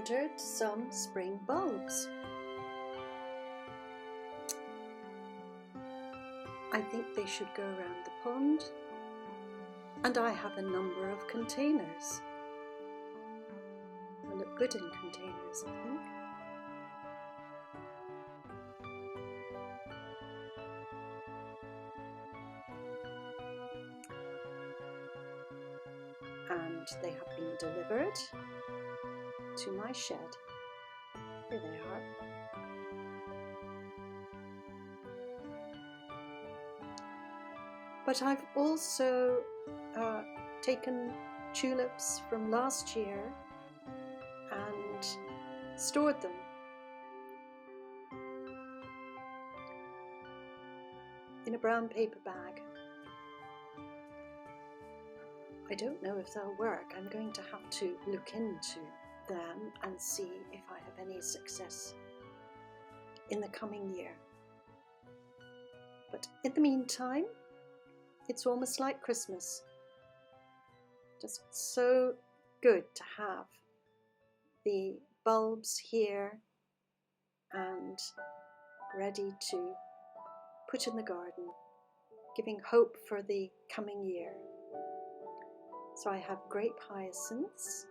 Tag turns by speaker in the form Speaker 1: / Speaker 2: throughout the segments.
Speaker 1: ordered some spring bulbs. I think they should go around the pond, and I have a number of containers. They look good in containers, I think. And they have been delivered to my shed. Here they are. But I've also taken tulips from last year and stored them. In a brown paper bag. I don't know if they'll work. I'm going to have to look into them and see if I have any success in the coming year. But in the meantime, it's almost like Christmas. Just so good to have the bulbs here and ready to put in the garden, giving hope for the coming year. So I have grape hyacinths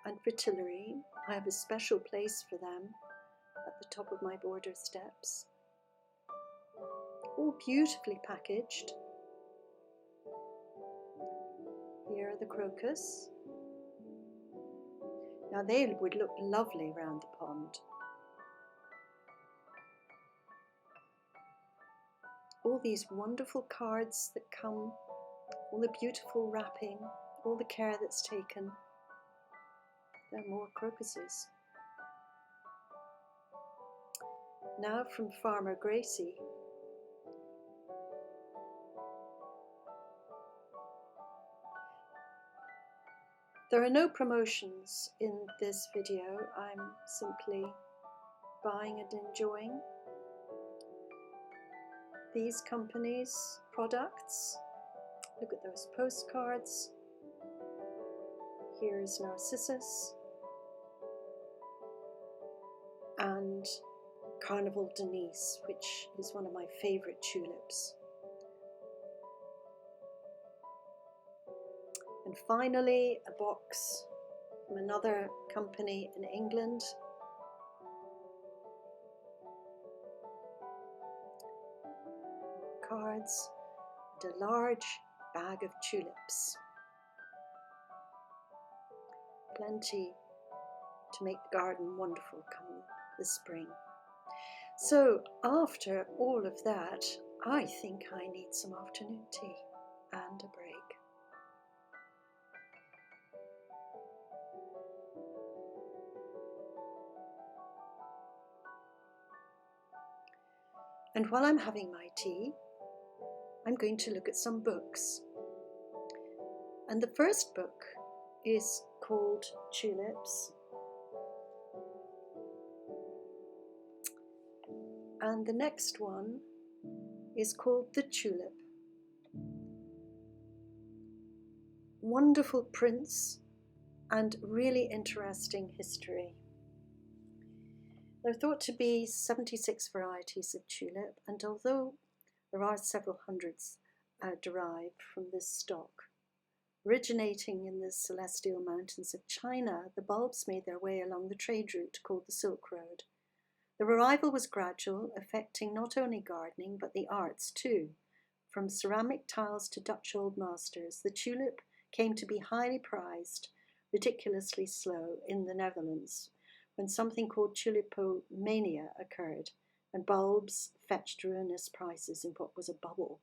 Speaker 1: and fritillary. I have a special place for them at the top of my border steps. All beautifully packaged. Here are the crocus. Now they would look lovely round the pond. All these wonderful cards that come, all the beautiful wrapping, all the care that's taken. There are more crocuses. Now from Farmer Gracie. There are no promotions in this video. I'm simply buying and enjoying these companies' products. Look at those postcards. Here's Narcissus and Carnival Denise, which is one of my favourite tulips. And finally, a box from another company in England. Cards and a large bag of tulips. Plenty to make the garden wonderful come the spring. So after all of that, I think I need some afternoon tea and a break. And while I'm having my tea, I'm going to look at some books. And the first book is called Tulips. And the next one is called The Tulip. Wonderful prints and really interesting history. There are thought to be 76 varieties of tulip, and although there are several hundreds derived from this stock, originating in the celestial mountains of China, the bulbs made their way along the trade route called the Silk Road. The arrival was gradual, affecting not only gardening but the arts too. From ceramic tiles to Dutch old masters, the tulip came to be highly prized, ridiculously slow in the Netherlands, when something called tulipomania occurred, and bulbs fetched ruinous prices in what was a bubble.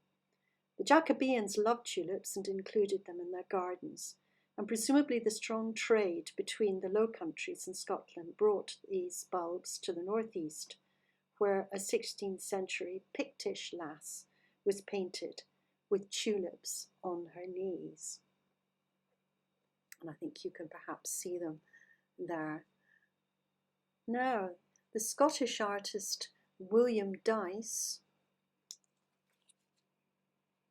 Speaker 1: The Jacobeans loved tulips and included them in their gardens, and presumably the strong trade between the Low Countries and Scotland brought these bulbs to the northeast, where a 16th century Pictish lass was painted with tulips on her knees. And I think you can perhaps see them there. Now, the Scottish artist williamdyce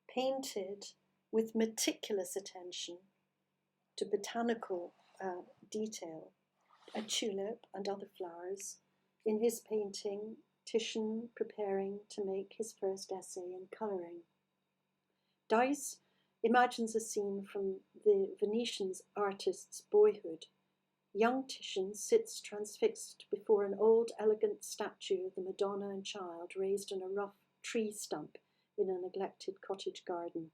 Speaker 1: painted with meticulous attention to botanical detail, a tulip and other flowers, in his painting Titian preparing to make his first essay in colouring. Dyce imagines a scene from the Venetian artist's boyhood. Young Titian sits transfixed before an old, elegant statue of the Madonna and Child raised on a rough tree stump in a neglected cottage garden.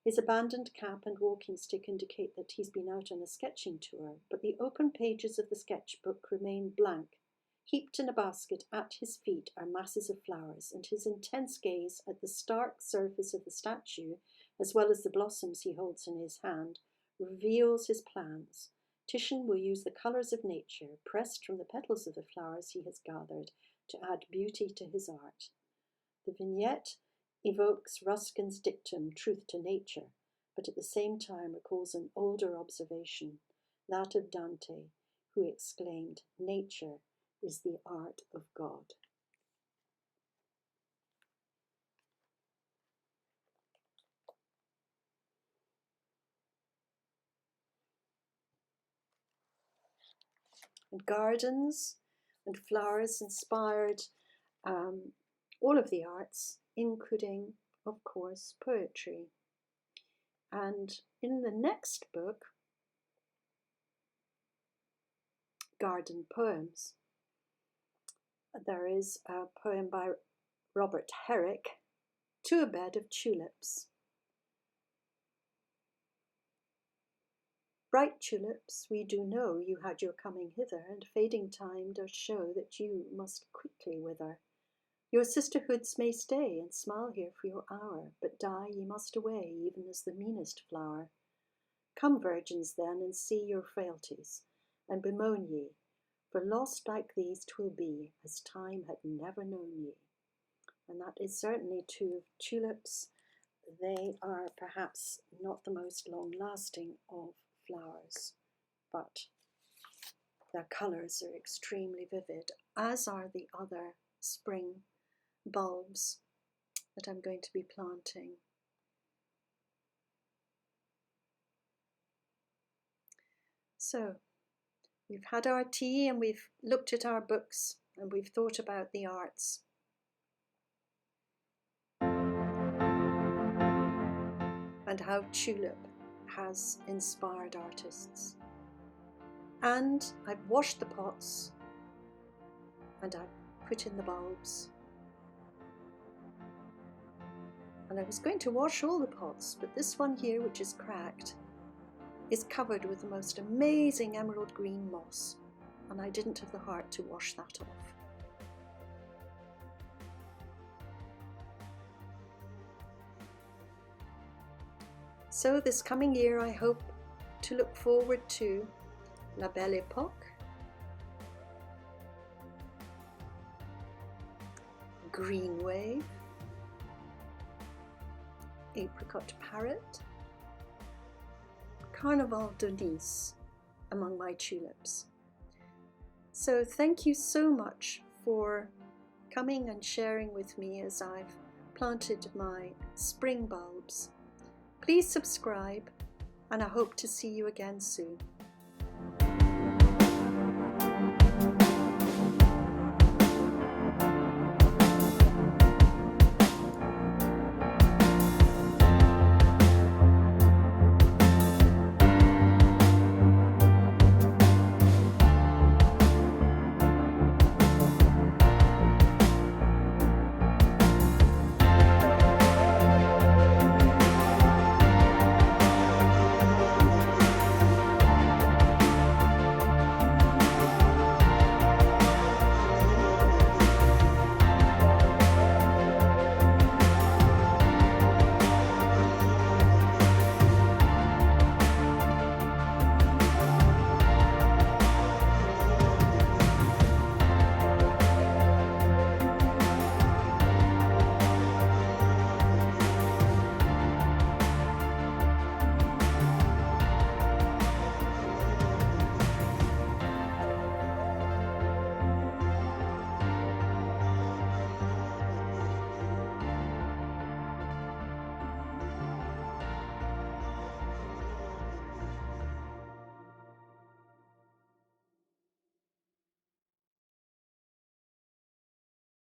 Speaker 1: His abandoned cap and walking stick indicate that he's been out on a sketching tour, but the open pages of the sketchbook remain blank. Heaped in a basket at his feet are masses of flowers, and his intense gaze at the stark surface of the statue, as well as the blossoms he holds in his hand, reveals his plans. Titian will use the colours of nature, pressed from the petals of the flowers he has gathered, to add beauty to his art. The vignette evokes Ruskin's dictum, truth to nature, but at the same time recalls an older observation, that of Dante, who exclaimed, "Nature is the art of God." And gardens and flowers inspired all of the arts, including, of course, poetry. And in the next book, Garden Poems, there is a poem by Robertherrick, To a Bed of Tulips. Bright tulips, we do know you had your coming hither, and fading time does show that you must quickly wither. Your sisterhoods may stay and smile here for your hour, but die ye must away, even as the meanest flower. Come, virgins, then, and see your frailties, and bemoan ye, for lost like these 'twill be, as time had never known ye. And that is certainly true of tulips. They are perhaps not the most long-lasting of flowers, but their colours are extremely vivid, as are the other spring bulbs that I'm going to be planting. So we've had our tea and we've looked at our books and we've thought about the arts. And how tulip has inspired artists. And I've washed the pots and I've put in the bulbs. And I was going to wash all the pots, but this one here, which is cracked, is covered with the most amazing emerald green moss, and I didn't have the heart to wash that off. So this coming year I hope to look forward to La Belle Époque, Green Wave, Apricot Parrot, Carnaval de Nice among my tulips. So thank you so much for coming and sharing with me as I've planted my spring bulbs. Please subscribe, and I hope to see you again soon.